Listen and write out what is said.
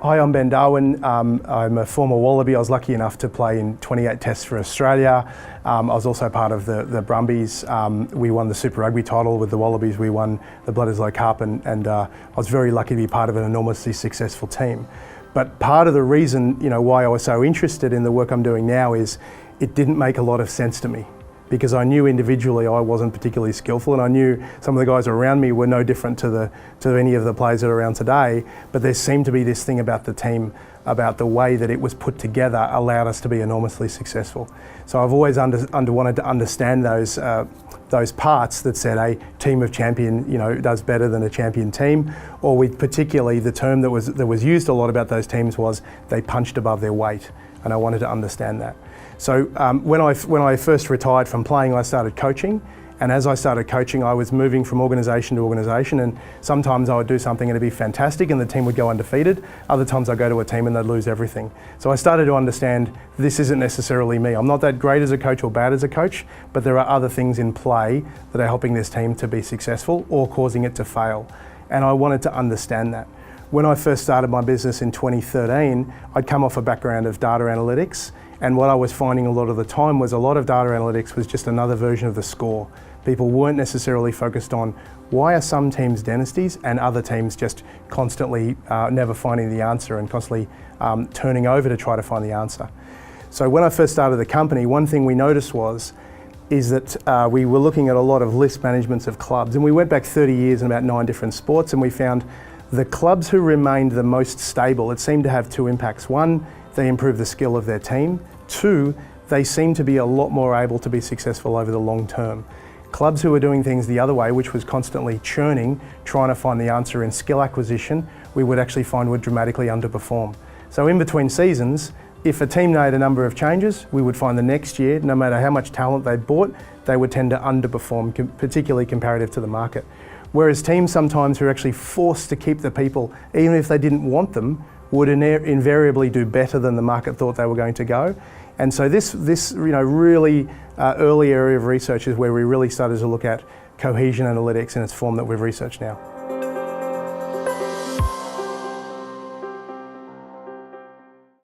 Hi, I'm Ben Darwin. I'm a former Wallaby. I was lucky enough to play in 28 tests for Australia. I was also part of the Brumbies. We won the Super Rugby title with the Wallabies. We won the Bledisloe Cup, and I was very lucky to be part of an enormously successful team. But part of the reason, why I was so interested in the work I'm doing now is it didn't make a lot of sense to me, because I knew individually I wasn't particularly skillful, and I knew some of the guys around me were no different to any of the players that are around today. But there seemed to be this thing about the team, about the way that it was put together, allowed us to be enormously successful. So I've always wanted to understand those parts that said a team of champion, does better than a champion team, or particularly the term that was used a lot about those teams was they punched above their weight, and I wanted to understand that. So when I first retired from playing, I started coaching, and as I started coaching, I was moving from organisation to organisation, and sometimes I would do something and it'd be fantastic and the team would go undefeated. Other times I'd go to a team and they'd lose everything. So I started to understand this isn't necessarily me. I'm not that great as a coach or bad as a coach, but there are other things in play that are helping this team to be successful or causing it to fail. And I wanted to understand that. When I first started my business in 2013, I'd come off a background of data analytics, and what I was finding a lot of the time was a lot of data analytics was just another version of the score. People weren't necessarily focused on why are some teams dynasties and other teams just constantly never finding the answer and constantly turning over to try to find the answer. So when I first started the company, one thing we noticed is that we were looking at a lot of list managements of clubs, and we went back 30 years in about 9 different sports, and we found the clubs who remained the most stable, it seemed to have 2 impacts. One, they improved the skill of their team. 2, they seemed to be a lot more able to be successful over the long term. Clubs who were doing things the other way, which was constantly churning, trying to find the answer in skill acquisition, we would actually find would dramatically underperform. So in between seasons, if a team made a number of changes, we would find the next year, no matter how much talent they bought, they would tend to underperform, particularly comparative to the market. Whereas teams sometimes who are actually forced to keep the people, even if they didn't want them, would invariably do better than the market thought they were going to go. And so this really early area of research is where we really started to look at cohesion analytics in its form that we've researched now.